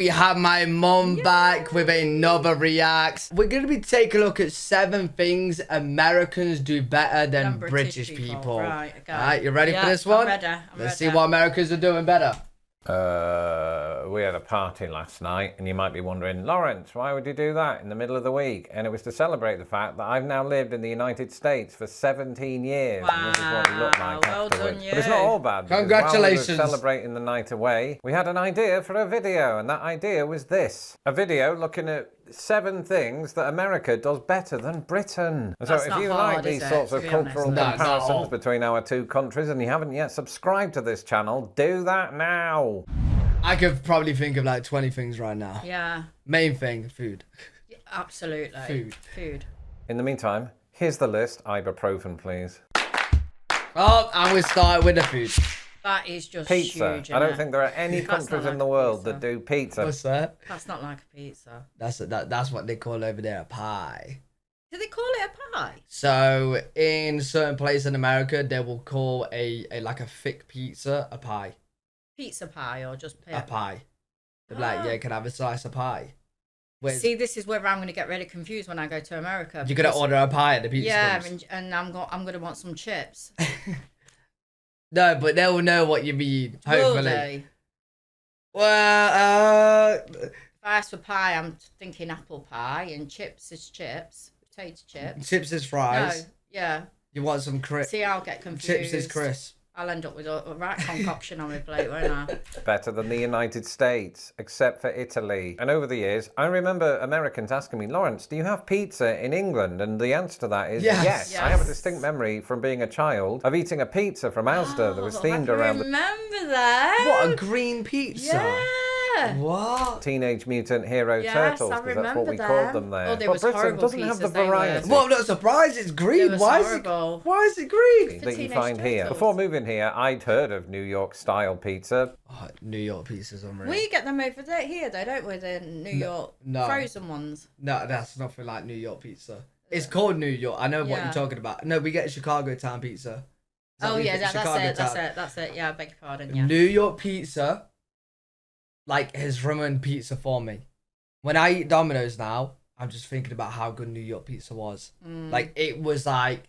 We have my mum back with another react. We're going to be taking a look at 7 things Americans do better than British people. Right, okay. All right, you ready for this one? I'm ready. Let's see what Americans are doing better. We had a party last night, and you might be wondering, Lawrence, why would you do that in the middle of the week? And it was to celebrate the fact that I've now lived in the United States for 17 years. Wow, and this is what we look like well afterwards. done you. But it's not all bad. because Congratulations. While we were celebrating the night away, we had an idea for a video, and that idea was this. A video looking at 7 things that America does better than Britain. And so That's if not you hard, like these is it, sorts to of be cultural honest? No, it's not comparisons hard. between our 2 countries and you haven't yet subscribed to this channel, do that now. I could probably think of like 20 things right now. Yeah, Main thing, food. absolutely. Food. In the meantime, here's the list. Ibuprofen, please. Oh, and we start with the food. That is just Pizza. huge. I don't innit? think there are any That's not countries like in the a world pizza. that do pizza. What's that? That's not like a pizza. That's what they call over there a pie. Do they call it a pie? So in certain places in America, they will call a like a thick pizza a pie. Pizza pie or just A pie. They're like, yeah, can I have a slice of pie? Where's, See, this is where I'm going to get really confused when I go to America. you're gonna because- order a pie at the pizza Yeah, place. and I'm going to want some chips. No, but they will know what you mean. Will Hopefully. they? Well, If I ask for pie, I'm thinking apple pie, and chips is chips, potato chips. chips is fries. No, yeah. You want some crisp? See, I'll get confused. Chips is crisp. I'll end up with a right concoction on my plate, won't I? Better than the United States, except for Italy. And over the years, I remember Americans asking me, Lawrence, do you have pizza in England? And the answer to that is Yes. I have a Yes. distinct memory from being a child of eating a pizza from Asda that was themed around the Remember that? What, a green pizza? Yeah. What? Teenage Mutant Hero Yes, Turtles, I because that's what we remember called them. them there. Oh, they but was Britain horrible doesn't have the pizzas, they were. variety. Well, I'm not surprised it's green. It was Why horrible. why is it green? that you Teenage find here. Turtles. Before moving here, I'd heard of New York style pizza. Oh, New York pizza's unreal. We get them over there here, though, don't we? The New York no. frozen ones. No, that's nothing like New York pizza. It's called New York. I know what Yeah. you're talking about. No, we get Chicago Town pizza. Is that Oh, what you yeah, think? that's Chicago it, that's Town. it, that's it. Yeah, I beg your pardon, yeah. New York pizza, like, has ruined pizza for me. When I eat Domino's now, I'm just thinking about how good New York pizza was. Mm. Like, it was like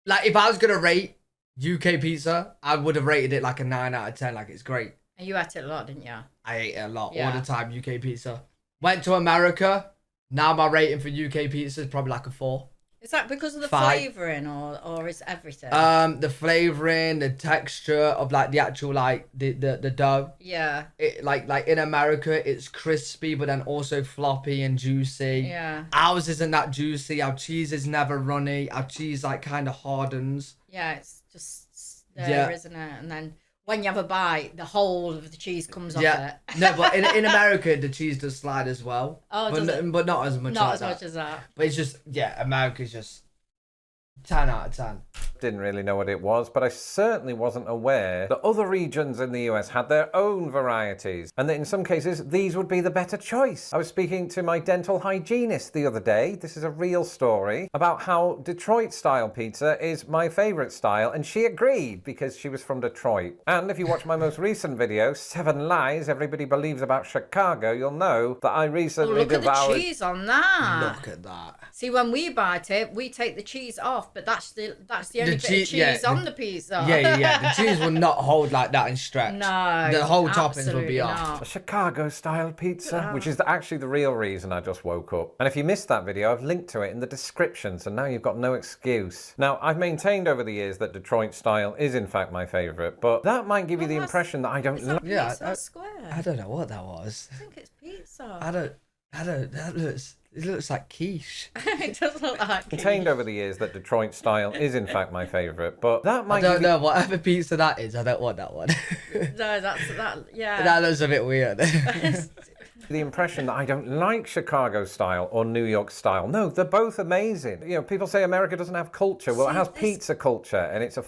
if I was gonna rate UK pizza, I would have rated it like a 9 out of 10. Like, it's great. And you ate it a lot, didn't you? I ate it a lot all Yeah. the time. UK pizza. Went to America. Now my rating for UK pizza is probably like a 4. Is that because of the 5. flavouring or is everything? The flavoring, the texture of like the actual like the dough. yeah, It like in America, it's crispy, but then also floppy and juicy. yeah, Ours isn't that juicy. Our cheese is never runny. Our cheese like kind of hardens. yeah. It's just there, Yeah. isn't it? And then when you have a bite, the whole of the cheese comes off Yeah. it. No, but in America, the cheese does slide as well. Oh, but, does it? but not as much. Not like as that. much as that. But it's just America's just 10 out of 10. Didn't really know what it was, but I certainly wasn't aware that other regions in the US had their own varieties, and that in some cases these would be the better choice. I was speaking to my dental hygienist the other day, this is a real story, about how Detroit style pizza is my favourite style, and she agreed because she was from Detroit. And if you watch my most recent video, 7 Lies Everybody Believes About Chicago, you'll know that I Oh, recently look at the devoured... cheese on that. Look at that. See, when we bite it, we take the cheese off, but that's the only bit of cheese- cheese yeah, on the pizza. Yeah. The cheese will not hold like that and stretch. No, The whole toppings will absolutely be off. not. A Chicago style pizza, which is actually the real reason I just woke up. And if you missed that video, I've linked to it in the description, so now you've got no excuse. Now, I've maintained over the years that Detroit style is in fact my favourite, but that might give you the that's- impression that I don't Is that like. Yeah, pizza I- square? I don't know what that was. I think it's pizza. It looks like quiche. It does look like Maintained over the years that Detroit style is in fact my favourite, but that I might don't give you... know, whatever pizza that is, I don't want that one. No, that. Yeah. That looks a bit weird. the impression that I don't like Chicago style or New York style. No, they're both amazing. You know, people say America doesn't have culture. Well, it See, has this- pizza culture, and it's a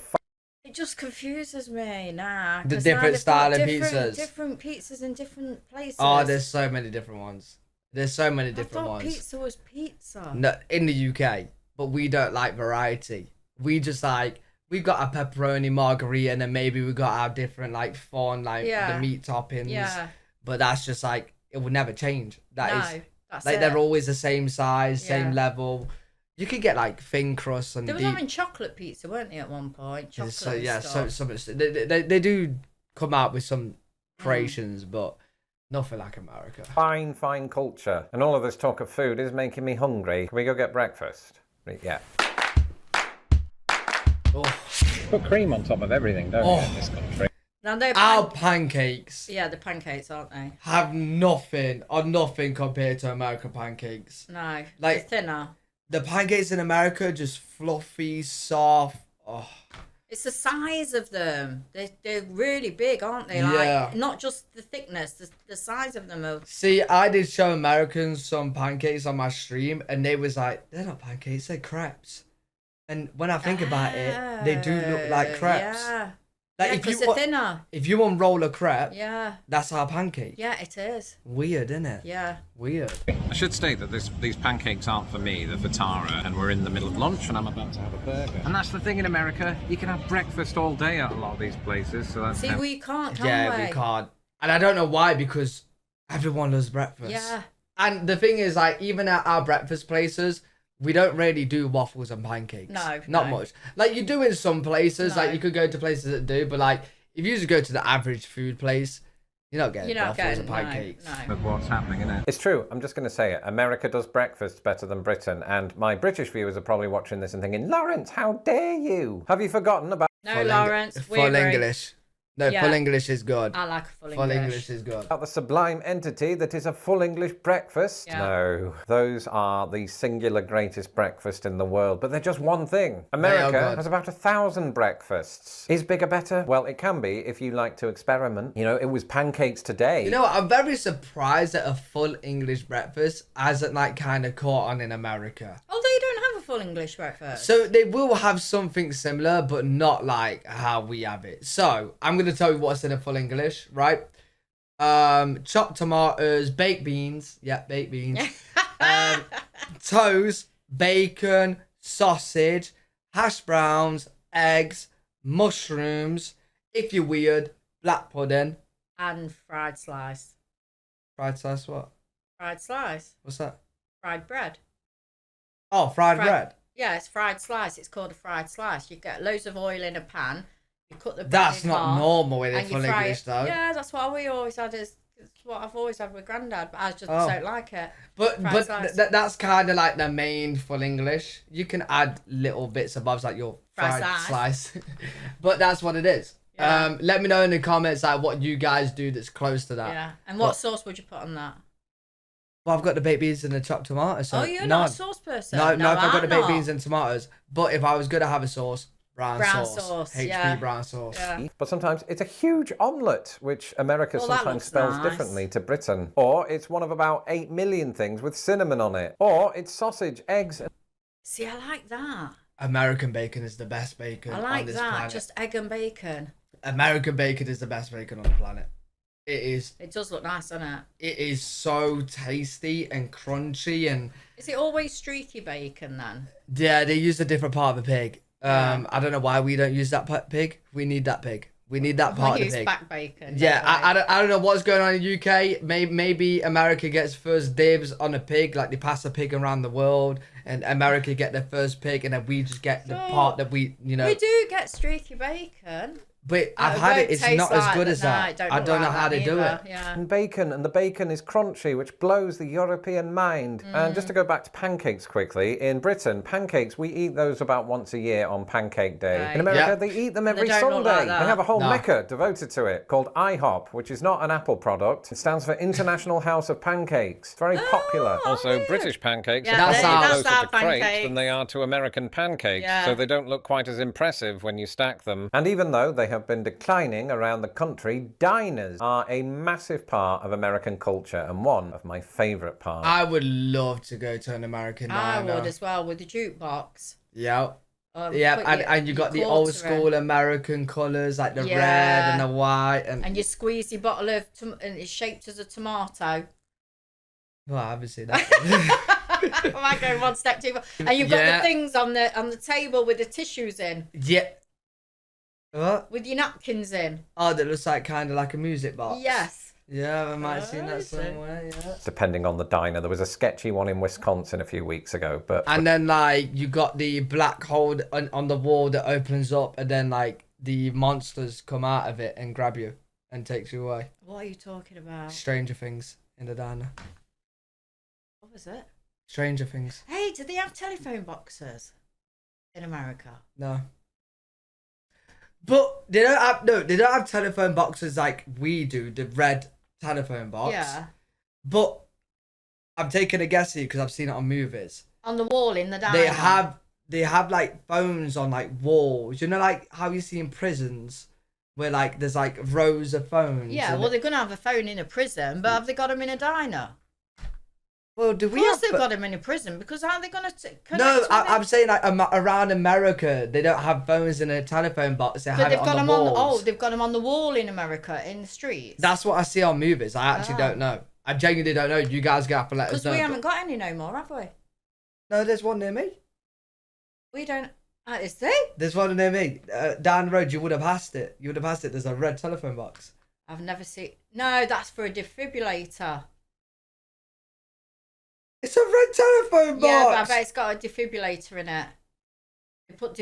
It just confuses me. Nah. The 'cause different now they've got style of different- pizzas. Different pizzas in different places. Oh, there's so many different ones. There's so many I different thought ones. pizza was pizza. No, in the UK, but we don't like variety. We just like we've got a pepperoni margarita, and then maybe we got our different like fun, like Yeah. the meat toppings. Yeah. But that's just like it will never change. That's that's like it. they're always the same size, same Yeah. level. You could get like thin crust and They were deep. having chocolate pizza, weren't they, at one point? Chocolate So and yeah, stuff. so much. They do come out with some creations, but nothing like America. Fine culture. And all of this talk of food is making me hungry. Can we go get breakfast? Yeah. Oh. Put cream on top of everything, don't you, in this country? Now they're Our pancakes yeah, the pancakes, aren't they? have nothing compared to American pancakes. No, Like- they're thinner. The pancakes in America just fluffy, soft. Oh, It's the size of them. They're really big, aren't they? Yeah. Like not just the thickness, the size of them are. see, I did show Americans some pancakes on my stream, and they was like, "They're not pancakes, they're crepes." And when I think about it, they do look like crepes. Yeah, Like yeah, if 'cause you they're thinner. if you unroll a crepe, Yeah, that's our pancake. yeah, it is. Weird, isn't it? Yeah. Weird. I should state that these pancakes aren't for me, they're for Tara, and we're in the middle of lunch and I'm about to have a burger. And that's the thing in America, you can have breakfast all day at a lot of these places, so that's See, we can't, can Yeah, we can't. And I don't know why, because everyone loves breakfast. Yeah. And the thing is, like, even at our breakfast places, we don't really do waffles and pancakes. No, Not no. much. Like, you do in some places, No. like, you could go to places that do, but, like, if you just go to the average food place, you're not getting You're not waffles getting and pancakes. No. of what's happening, isn't it? It's true, I'm just going to say it. America does breakfast better than Britain, and my British viewers are probably watching this and thinking, Lawrence, how dare you? Have you forgotten about No, Full Lawrence. Full English. No, Yeah. full English is good. I like a full Full English. English is good. the sublime entity that is a full English breakfast? Yeah. No, those are the singular greatest breakfast in the world, but they're just one thing. They are America good. has about 1,000 breakfasts. Is bigger better? Well, it can be if you like to experiment. You know, it was pancakes today. You know what? I'm very surprised that a full English breakfast hasn't, like, kind of caught on in America. Oh, they don't have a full English breakfast. So they will have something similar, but not like how we have it. So I'm gonna tell you what's in a full English, right? Chopped tomatoes, baked beans, yeah, baked beans, toast, bacon, sausage, hash browns, eggs, mushrooms. If you're weird, black pudding, And fried slice. fried slice. What? Fried slice. What's that? Fried bread. Oh, fried bread. Yeah, it's fried slice. It's called a fried slice. You get loads of oil in a pan. You cut the bread That's in not half, normal in a and you full fry English, it. though. Yeah, that's what we always had. It's what I've always had with Grandad, but I just Oh. don't like it. But Fried but slice. that's kind of like the main full English. You can add little bits and bobs like your Fried fried slice, but that's what it is. Yeah. Let me know in the comments like what you guys do that's close to that. Yeah. And what But- sauce would you put on that? Well, I've got the baked beans and the chopped tomato. So Oh, you're no, not a sauce person. no, if I've got I'm the baked not. beans and tomatoes. But if I was gonna have a sauce, brown sauce, HP yeah. brown sauce. Yeah. But sometimes it's a huge omelette, which America Well, that sometimes looks spells nice. differently to Britain. Or it's one of about 8 million things with cinnamon on it. Or it's sausage, eggs, and See, I like that. American bacon is the best bacon I on like this that. planet. Just egg and bacon. American bacon is the best bacon on the planet. It is. It does look nice, doesn't it? It is so tasty and crunchy, and Is it always streaky bacon then? yeah, they use a different part of the pig. Yeah. I don't know why we don't use that pig. We need that pig. We need that part We of use the pig. back bacon. Yeah, don't we? I don't know what's going on in the UK. Maybe America gets first dibs on a pig, like they pass a pig around the world, and America get their first pig, and then we just get the No. part that we We do get streaky bacon. But I've It had won't it. It's taste not as like good as no, that. it don't I look don't know like how that they do either. it. Yeah. bacon, and the bacon is crunchy, which blows the European mind. And just to go back to pancakes quickly, in Britain, pancakes, we eat those about once a year on Pancake Day. Right. In America, Yeah. they eat them They every don't look Sunday. like that. They have a whole No. mecca devoted to it called IHOP, which is not an Apple product. It stands for International House of Pancakes. It's very popular. Also, weird. British pancakes Yeah, are that's far our- closer that's our to crepes pancakes. than they are to American pancakes, Yeah. so they don't look quite as impressive when you stack them. And even though they have been declining around the country, diners are a massive part of American culture and one of my favourite parts. I would love to go to an American I diner. would as well with the jukebox. Yeah. Put Yeah, your- and you got the your old quarter in. school American colours, like the red Yeah. and the white. And And you squeeze your bottle of and it's shaped as a tomato. well, I haven't seen that. I might go one step too far. And you've got Yeah. the things on the table with the tissues in, Yeah. What? with your napkins in. Oh, that looks like kind of like a music box. Yes. Yeah, I might have seen Oh, that is it? somewhere. Yeah. Depending on the diner. There was a sketchy one in Wisconsin a few weeks ago, but And then like you got the black hole on the wall that opens up, and then like the monsters come out of it and grab you and takes you away. What are you talking about? Stranger Things in the diner. What was it? Stranger Things. Hey, do they have telephone boxes in America? No. But they don't have they don't have telephone boxes like we do, the red telephone box. Yeah. But I'm taking a guess here because I've seen it on movies. On the wall in the diner. They have like phones on like walls. You know, like how you see in prisons where like there's like rows of phones. Yeah, and well, they're going to have a phone in a prison, but have they got them in a diner? well, do Of we course have? they've got them in a prison, because how are they going to connect No, with I'm it? saying like around America, they don't have phones in a telephone box. They But have they've it got on the them walls. they've got them on the wall in America, in the streets. That's what I see on movies. I actually Ah. don't know. I genuinely don't know. You guys gonna have to let us Because know. we haven't got any no more, have we? No, there's one near me. We don't. Is there? There's one near me. Down the road, you would have passed it. You would have passed it. There's a red telephone box. I've never seen. No, that's for a defibrillator. It's a red telephone box. Yeah, but I bet it's got a defibrillator in it. They put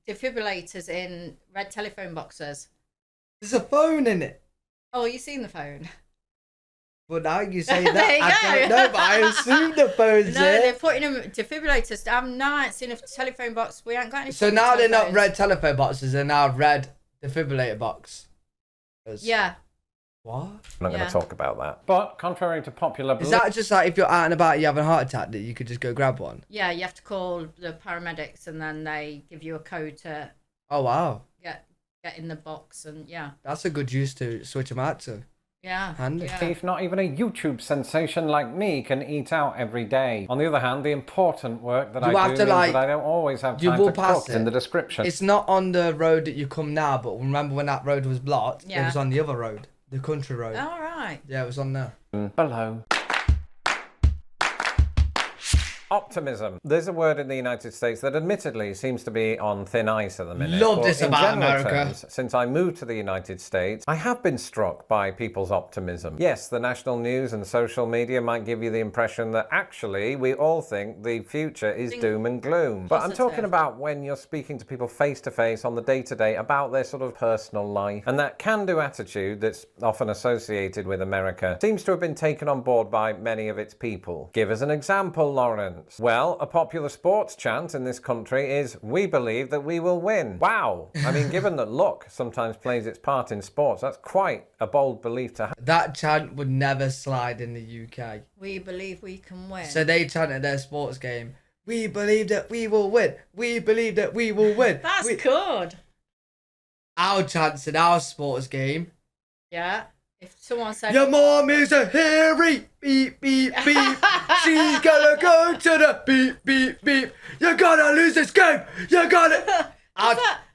defibrillators in red telephone boxes. There's a phone in it. Oh, you seen the phone? Well, now you say There that. you I don't go. know, but I assume the phone's No, they're there. putting them defibrillators. I'm not seen a telephone box. We ain't got any. So now they're not telephones. red telephone boxes. They're now red defibrillator box. Yeah. What? I'm not going Yeah. to talk about that. But contrary to popular Is belief, that just like if you're out and about, you have a heart attack, that you could just go grab one? Yeah, you have to call the paramedics, and then they give you a code to Oh wow, get in the box, and yeah, that's a good use to switch them out to. yeah, Handy. yeah. if not even a YouTube sensation like me can eat out every day. On the other hand, the important work that You I have do to, means like- that I don't always have you time will to pass cook it. in the description. It's not on the road that you come now, but remember when that road was blocked? It Yeah. was on the other road, the country road. All right. Yeah, it was on there. Below. Optimism. There's a word in the United States that admittedly seems to be on thin ice at the minute. Love But this in about general America. terms, since I moved to the United States, I have been struck by people's optimism. Yes, the national news and social media might give you the impression that actually we all think the future is doom and gloom. But I'm Positive. talking about when you're speaking to people face to face on the day-to-day about their sort of personal life. And that can-do attitude that's often associated with America seems to have been taken on board by many of its people. Give us an example, Lawrence. Well, a popular sports chant in this country is, "We believe that we will win." Wow. I mean, given that luck sometimes plays its part in sports, that's quite a bold belief to have. That chant would never slide in the UK. We believe we can win. So they chant at their sports game, "We believe that we will win. We believe that we will win." That's We-" good. Our chants in our sports game, Yeah. If someone said, "Your mom is a hairy beep beep beep. She's gonna go to the beep beep beep. You're gonna lose this game. You're gonna."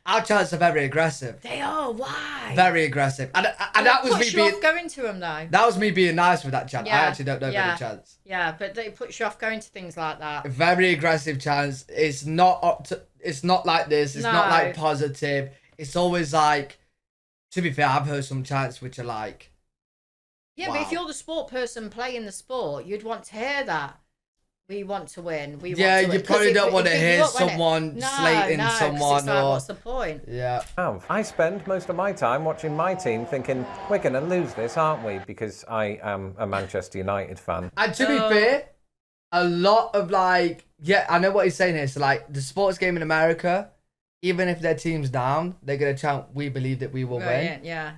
Our chants are very aggressive. they are, why? Very aggressive. And that was me puts you being off going to them though. that was me being nice with that chant. I Yeah, actually don't know yeah. many chants. Yeah, but it puts you off going to things like that. Very aggressive chants. It's not up to, it's not like this. It's not No. like positive. It's always like, to be fair, I've heard some chants which are like, Yeah, but if Wow. you're the sport person playing the sport, you'd want to hear that. We want to win. We yeah, want to you win. 'Cause probably it- don't it want to beat you hear up, won't it? someone No, slating 'cause someone it's like, or what's the point? yeah. I spend most of my time watching my team thinking, we're going to lose this, aren't we? Because I am a Manchester United fan. And to be Oh. fair, a lot of like, yeah, I know what he's saying here. So like the sports game in America, even if their team's down, they're gonna chant, "We believe that we will win." Brilliant, yeah.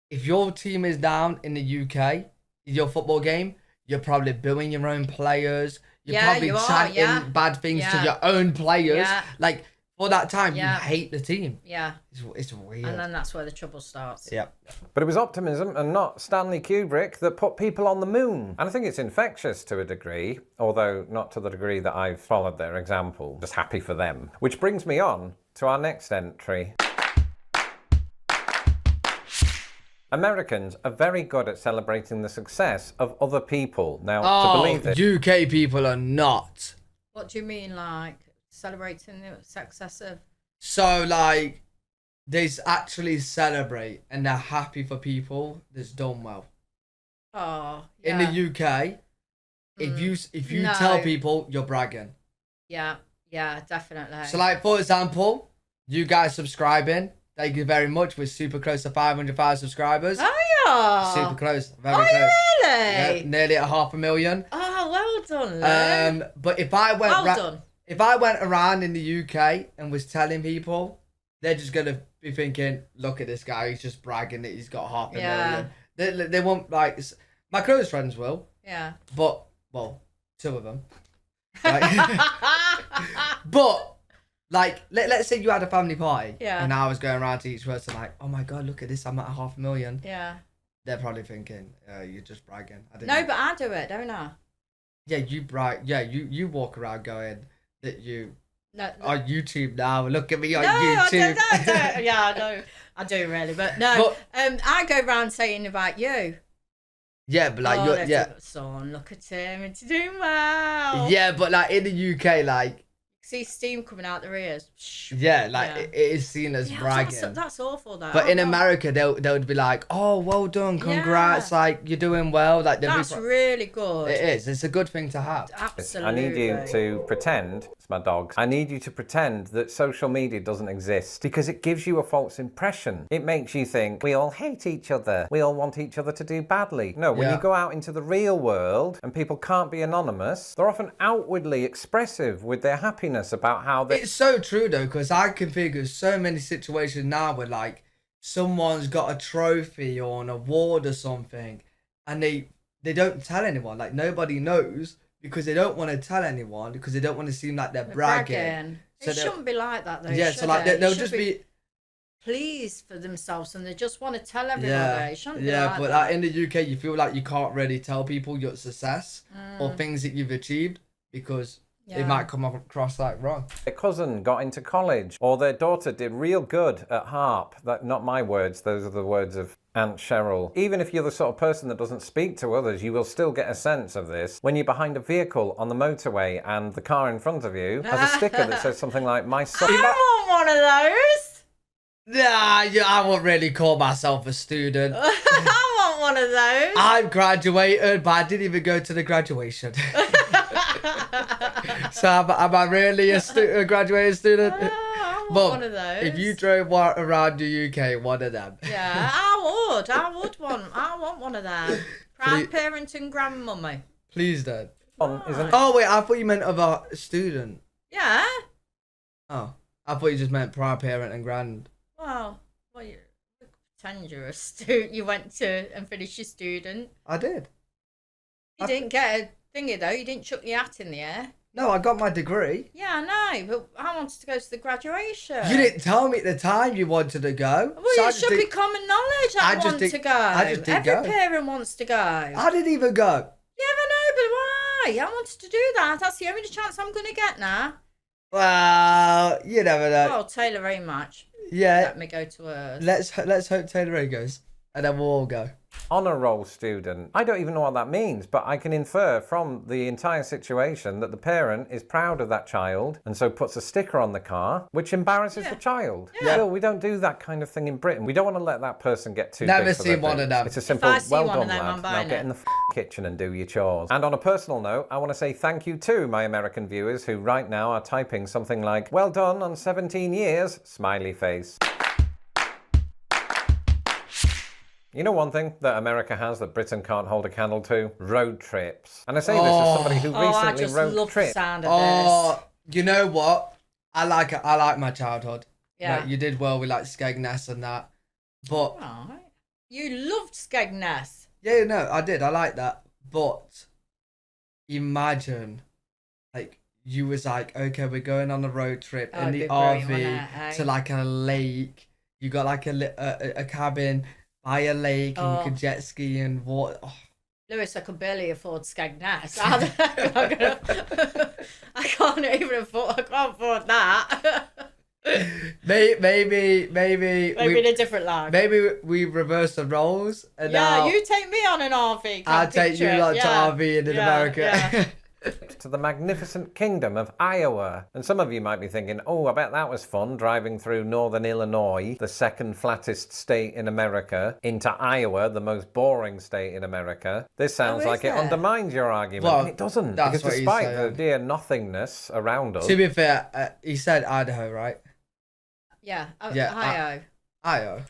If your team is down in the UK, your football game, you're probably booing your own players. You're Yeah, probably you are, chanting yeah. bad things to Yeah. your own players. Yeah. Like for that time, Yeah. you hate the team. Yeah. It's weird. And then that's where the trouble starts. Yep. But it was optimism and not Stanley Kubrick that put people on the moon. And I think it's infectious to a degree, although not to the degree that I've followed their example. Just happy for them. Which brings me on to our next entry. Americans are very good at celebrating the success of other people. Now, to Oh, believe this, UK people are not. What do you mean, like celebrating the success of? So like, they actually celebrate and they're happy for people that's done well. Oh, In yeah. the UK, if you No. tell people, you're bragging. Yeah, definitely. So, like, for example, you guys subscribing, thank you very much. We're super close to 500,000 subscribers. Oh, yeah. Super close, very Oh, close. really? Yeah, nearly at 500,000. Oh, well done, Lou. But if I went well done. if I went around in the UK and was telling people, they're just gonna be thinking, "Look at this guy. He's just bragging that he's got 500,000." They won't like. My close friends will, Yeah. but well, 2 of them. Like, but like, let's say you had a family party, Yeah. and I was going around to each person like, "Oh my god, look at this! I'm at 500,000." Yeah. They're probably thinking, "You're just bragging." I didn't No, know. but I do it, don't I? Yeah, you brag. Yeah, you walk around going that you No. on YouTube now. Look at me on No, YouTube. I don't. Yeah, I know. I do really, but no. But- I go around saying about you. Yeah, but like Oh, you're there's yeah, a son. Look at him. It's doing well. yeah, but like in the UK, like See steam coming out their ears. yeah, like Yeah. it is seen as Yeah, bragging. that's awful, though. But in Oh, America, they'll be like, "Oh, well done, congrats! Yeah. Like you're doing well." Like they'll that's be, really good. it is. It's a good thing to have. Absolutely. I need you to pretend, it's my dogs, I need you to pretend that social media doesn't exist because it gives you a false impression. It makes you think we all hate each other, we all want each other to do badly. No, when Yeah. you go out into the real world and people can't be anonymous, they're often outwardly expressive with their happiness about how they... It's so true though, because I can think of so many situations now where like someone's got a trophy or an award or something, and they don't tell anyone. Like nobody knows because they don't want to tell anyone because they don't want to seem like they're bragging. So It they'll- shouldn't be like that, though. Yeah, should so like it? they'll It should just be pleased for themselves, and they just want to tell everybody. yeah, It shouldn't be yeah. like But that. like in the UK, you feel like you can't really tell people your success or Mm. things that you've achieved because Yeah. it might come across like wrong. Their cousin got into college, or their daughter did real good at harp. That not my words; those are the words of Aunt Cheryl. Even if you're the sort of person that doesn't speak to others, you will still get a sense of this when you're behind a vehicle on the motorway and the car in front of you has a sticker that says something like "My son." I want one of those. Nah, yeah, I won't really call myself a student. I want one of those. I'm graduated, but I didn't even go to the graduation. So am I really a graduated student? I want Mum, one of those. if you drove around the UK, one of them. Yeah, I would want. I want one of them. Proud Please- parent and grandmummy. Please don't. Isn't Oh wait, I thought you meant of a student. Yeah. Oh, I thought you just meant prior parent and grand. Well, you pretend you're a student. You went to and finished your student. I did. You didn't get a thingy though. You didn't chuck your hat in the air. No, I got my degree. Yeah, I know, but I wanted to go to the graduation. You didn't tell me at the time you wanted to go. Well, so I it just should be didn't- common knowledge that I I just want didn't- to go. I just didn't Every go. parent wants to go. I didn't even go. Yeah, I know, but why? I wanted to do that. That's the only chance I'm going to get now. Well, you never know. Well, Taylor Rain match. Yeah, Let me go to hers. let's hope Taylor Ray goes, and then we'll all go. honor roll student? I don't even know what that means, but I can infer from the entire situation that the parent is proud of that child and so puts a sticker on the car, which embarrasses the child. Yeah. Still, we don't do that kind of thing in Britain. We don't want to let that person get too Never big for seen their one of boots. them. It's a simple, I see well one of done, them, I'm lad. Now buying get it. in the kitchen and do your chores. And on a personal note, I want to say thank you to my American viewers who right now are typing something like, well done on 17 years, smiley face. You know one thing that America has that Britain can't hold a candle to? Road trips. And I say this as somebody who Oh, I recently just road love the tripped. sound of Oh, you know what? I like it. I like my childhood. Yeah. Like, you did well with like Skegness and that. But this. Right. You loved Skegness. yeah, no, I did. I like that. But imagine, like, you was like, okay, we're going on a road trip Oh, in it'd the be brilliant, wouldn't RV it, eh? to like a lake. You got like a cabin by a lake and you Oh. could jet ski and water. Oh. Lewis, I could barely afford Skegness. I can't even afford. I can't afford that. Maybe Maybe in a different life. maybe we reverse the roles and Yeah, now you take me on an RV. I'll camping take you trip. like Yeah. to RV in Yeah, America. yeah. to the magnificent kingdom of Iowa. And some of you might be thinking, oh, I bet that was fun, driving through northern Illinois, the second flattest state in America, into Iowa, the most boring state in America. This sounds is like it it? undermines your argument, Well, and it doesn't. that's Because what he's despite the saying. dear nothingness around us, To be fair, he said Idaho, right? Yeah. Yeah, Ohio. Io.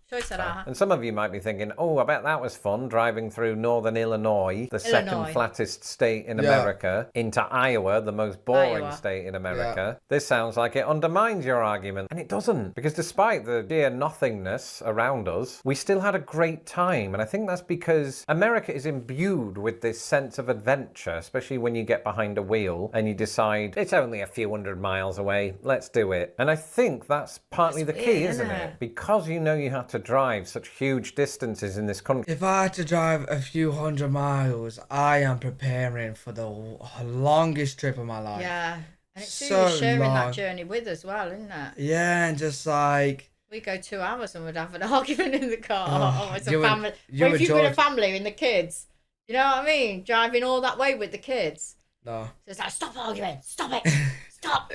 Sure, he said Ohio. and some of you might be thinking, oh, I bet that was fun, driving through northern Illinois, the second Illinois. flattest state in Yeah. America, into Iowa, the most boring Iowa. state in America. This sounds like it undermines your argument, and it doesn't. Because despite the dear nothingness around us, we still had a great time. And I think that's because America is imbued with this sense of adventure, especially when you get behind a wheel and you decide, it's only a few 100 miles away, let's do it. And I think that's partly That's the key, weird, isn't isn't it? it? Because you know you have to drive such huge distances in this country. If I had to drive a few 100 miles, I am preparing for the longest trip of my life. Yeah. And it's So who you're sharing long. that journey with as well, isn't it? Yeah, and just like, We go 2 hours and we'd have an argument in the car. Oh, Oh, it's a you and- family. you Well, if and you've got a George- family and the kids, you know what I mean? Driving all that way with the kids. no. So it's like, stop arguing. Stop it. Stop.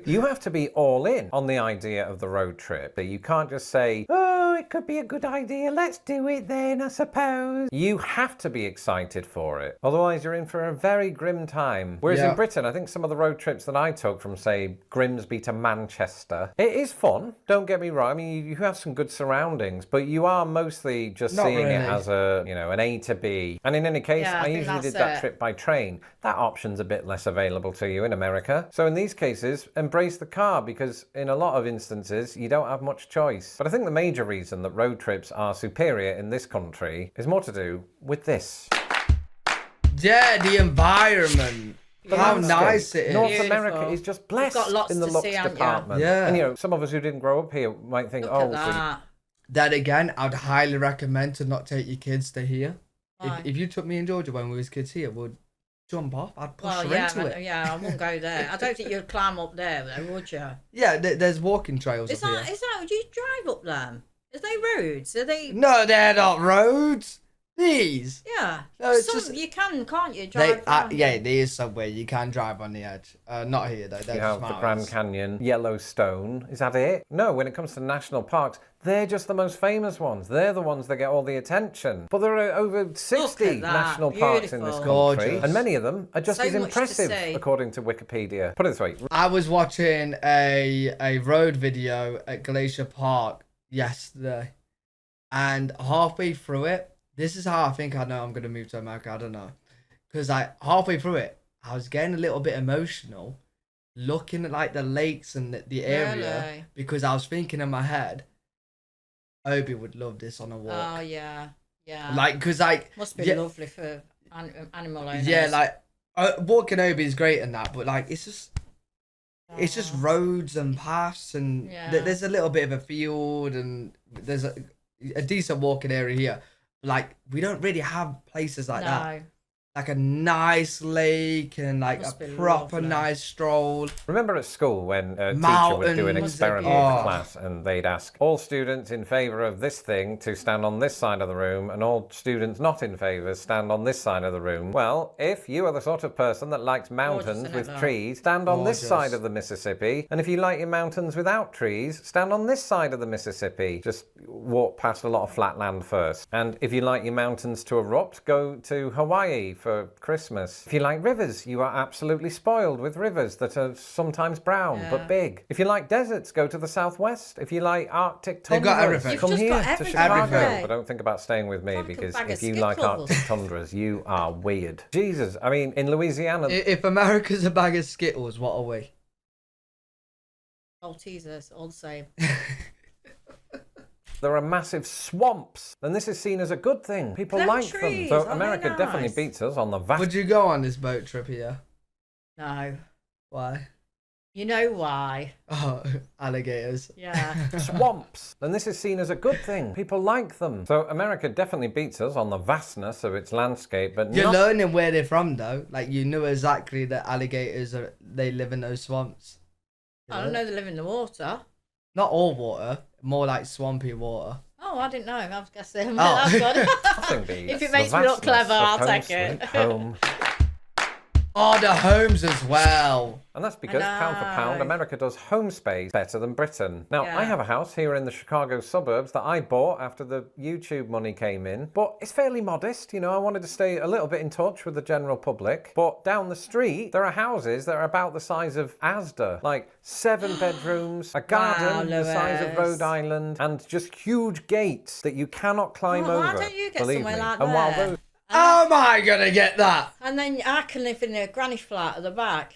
You have to be all in on the idea of the road trip. You can't just say, oh, it could be a good idea, let's do it then, I suppose. You have to be excited for it. Otherwise, you're in for a very grim time. Whereas Yeah. in Britain, I think some of the road trips that I took from, say, Grimsby to Manchester, it is fun, don't get me wrong. I mean, you have some good surroundings, but you are mostly just Not seeing it really. as a, an A to B. And in any case, Yeah, I I think usually did that's that it. trip by train. That option's a bit less available to you in America. So in these cases, embrace the car, because in a lot of instances you don't have much choice. But I think the major reason that road trips are superior in this country is more to do with this. Yeah, the environment. How landscape. nice it is. North Beautiful. America is just blessed got lots in the to looks see, haven't you? department. Yeah. And some of us who didn't grow up here might think, Look oh, at that. That again, I'd highly recommend to not take your kids to here. Why? If you took me and Georgia when we was kids here, we'd jump off. I'd push Well, her yeah, into but, it. yeah, I wouldn't go there. I don't think you'd climb up there, though, would you? Yeah, there's walking trails Is up that, here. would you drive up them? Is they roads? Are they? No, they're not roads. These. Yeah. No, it's Some, just- you can, can't you? They, Drive down? yeah, there is somewhere you can drive on the edge. Not here though. They're you just have the Grand mountains. Canyon, Yellowstone. Is that it? No, when it comes to national parks, they're just the most famous ones. They're the ones that get all the attention. But there are over 60 at that. national parks in this Beautiful. country, Gorgeous. and many of them are just So as much to impressive, see. according to Wikipedia. Put it this way, I was watching a road video at Glacier Park yesterday, and halfway through it, this is how I think I know I'm gonna move to America. I don't know, because halfway through it, I was getting a little bit emotional, looking at like the lakes and the area, Really? because I was thinking in my head, Obi would love this on a walk. Oh, yeah. Yeah. Like, cause like Must be yeah, lovely for animal owners. yeah, like walking Obi is great and that, but like it's just Oh. roads and paths and Yeah. there's a little bit of a field and there's a decent walking area here. Like we don't really have places like that. No. Like a nice lake and like Must a be proper lovely. nice stroll. remember at school when a teacher would do an Mountains. experiment Oh. with the class and they'd ask all students in favour of this thing to stand on this side of the room and all students not in favour stand on this side of the room. Well, if you are the sort of person that likes mountains isn't with it, though? trees, stand on this Gorgeous. side of the Mississippi. And if you like your mountains without trees, stand on this side of the Mississippi. Just walk past a lot of flat land first. And if you like your mountains to erupt, go to Hawaii for Christmas. If you like rivers, you are absolutely spoiled with rivers that are sometimes brown Yeah. but big. If you like deserts, go to the southwest. If you like Arctic They've tundras, got everything. come You've just here got to everything. Chicago. Everything. But don't think about staying with me Like a because bag of if you like Skittles. Arctic tundras, you are weird. Jesus, I mean, in Louisiana, If America's a bag of Skittles, what are we? Maltesers, all the same. there are massive swamps, and this is seen as a good thing. People Them like trees, them. So aren't they America definitely nice? beats us on the vast Would you go on this boat trip here? No. Why? You know why? Oh, alligators. Yeah. swamps, and this is seen as a good thing. People like them. So America definitely beats us on the vastness of its landscape, but You're not learning where they're from though. Like you knew exactly that alligators they live in those swamps. I don't know, they live in the water. Not all water, more like swampy water. Oh, I didn't know. I was guessing. Oh. That's good. nothing beats If it the makes me look vastness clever, of I'll home take it. sweet home. Oh, the homes as well. And that's because, pound for pound, know. America does home space better than Britain. Now, I Yeah. have a house here in the Chicago suburbs that I bought after the YouTube money came in, but it's fairly modest. You know, I wanted to stay a little bit in touch with the general public. But down the street, there are houses that are about the size of Asda, like 7 bedrooms, a garden the size of Lewis. Rhode Island, and just huge gates that you cannot climb Oh, over. why don't you get believe somewhere me. like And while that? those How am I gonna get that? And then I can live in a granny flat at the back.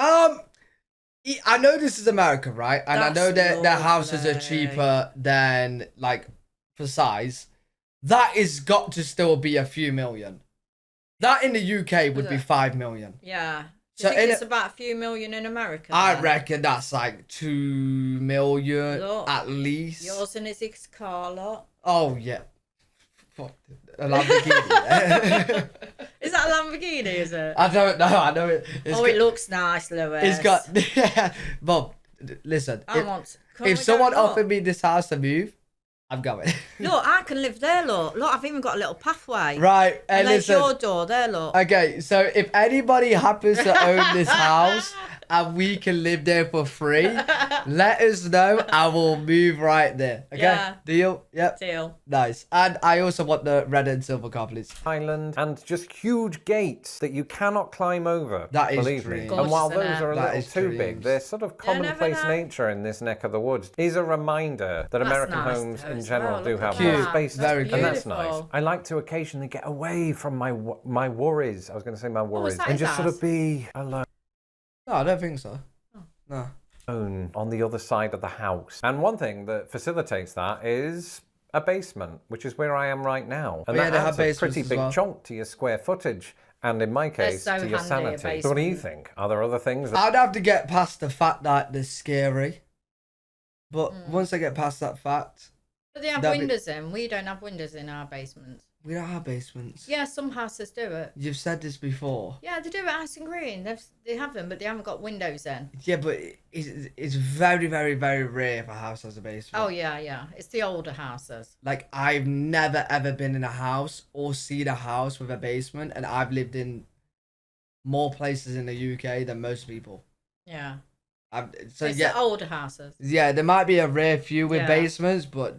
I know this is America, right? And I know That's that their houses are lovely. cheaper than, like, for size. That is got to still be a few million. That in the UK would be Is it? 5 million. Yeah. Do So you think in it's about a few million in America? I then? reckon that's like 2 million Look, at least. Yours and his car lot. Oh, yeah. Fuck. A Lamborghini. Is that a Lamborghini, is it? I don't know. I know it. It looks nice, Lewis. It's got. Yeah. Bob, listen. I If, want. Can we if go someone look? offered me this house to move, I'm going. Look, I can live there, look. Look, I've even got a little pathway. Right. And there's listen. your door there, look. Okay, so if anybody happens to own this house and we can live there for free, let us know. I will move right there. Okay, Yeah. deal. Yep, Deal. nice. And I also want the red and silver car, please. Island, and just huge gates that you cannot climb over. That is believe me. dreams. And while Gorgeous, those isn't are a it? That little is too big, dreams. their sort of You never commonplace know. nature in this neck of the woods is a reminder that That's American nice homes though in as general well. do Look have at more that. space, Very and that's beautiful. nice. I like to occasionally get away from my worries. I was going to say my worries, that and his just sort of house? be alone. No, I don't think so. Oh. No. On the other side of the house. And one thing that facilitates that is a basement, which is where I am right now. And Oh, yeah, that they have adds a basements pretty as big well. chunk to your square footage. And in my case, so to your handy, a sanity. So what do you basement. think? Are there other things that I'd have to get past the fact that they're scary. But once I get past that fact, But they have That'd be- windows in. We don't have windows in our basements. we don't have basements. Yeah, some houses do it. You've said this before. Yeah, they do it at Ice and Green. They have them, but they haven't got windows in. Yeah, but it's very, very, very rare if a house has a basement. Oh, yeah. It's the older houses. Like, I've never ever been in a house or seen a house with a basement, and I've lived in more places in the UK than most people. Yeah. So It's yeah, the older houses. yeah, there might be a rare few with Yeah. basements, but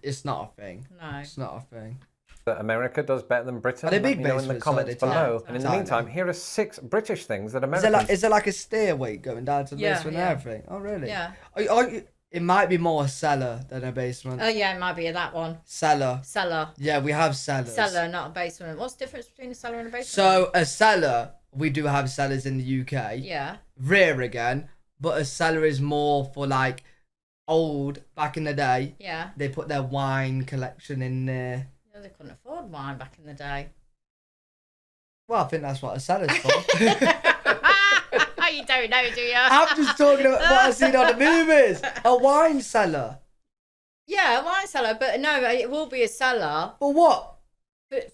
it's not a thing. No. It's not a thing. that America does better than Britain? Are they Let big me know in the basements, comments are they? below. Tiny, And in the tiny. meantime, here are 6 British things that Is Americans... there like a stairway going down to the Yeah, basement yeah. and everything? Oh really? Yeah. It might be more a cellar than a basement. Oh, yeah, it might be that one. Cellar. Cellar. Yeah, we have cellars. Cellar, not a basement. What's the difference between a cellar and a basement? So a cellar, we do have cellars in the UK. Yeah. Rare again, but a cellar is more for like old back in the day. Yeah. They put their wine collection in there. Yeah, they couldn't afford wine back in the day. Well, I think that's what a cellar's for. You don't know, do you? I'm just talking about what I've seen on the movies. A wine cellar. Yeah, a wine cellar, but no, it will be a cellar For what?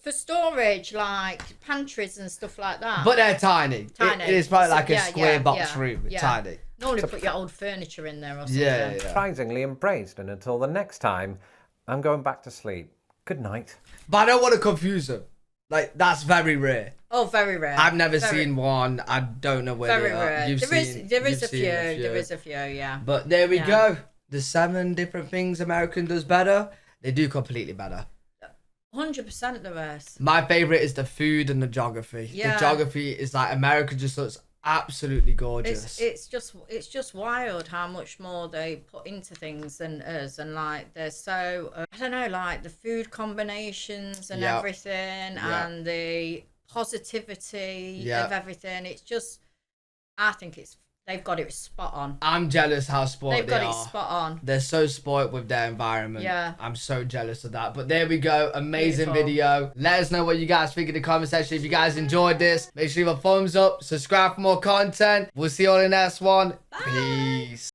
for storage, like pantries and stuff like that. But they're tiny. Tiny. It is probably like a Yeah, square yeah, box yeah, room. yeah. Tiny. Normally put your old furniture in there or something. Yeah, yeah. surprisingly embraced. And until the next time, I'm going back to sleep. Good night. But I don't want to confuse them. Like, that's very rare. Oh, very rare. I've never Very- seen one. I don't know where Very they are. rare. You've There is seen, there is you've a few. seen There is a few. Yeah. But there we Yeah. go. The 7 different things American does better. They do completely better. 100% the rest. My favorite is the food and the geography. Yeah. The geography is like America just looks absolutely gorgeous. It's just wild how much more they put into things than us, and like they're so I don't know, like the food combinations and Yeah. everything, Yeah. and the positivity Yeah. of everything. It's just, I think they've got it spot on. I'm jealous how spoiled They've they got are. it spot on. They're so spoiled with their environment. Yeah. I'm so jealous of that. But there we go. Amazing Beautiful. video. Let us know what you guys think in the comment section. If you guys enjoyed this, make sure you leave a thumbs up, subscribe for more content. We'll see you on the next one. Peace.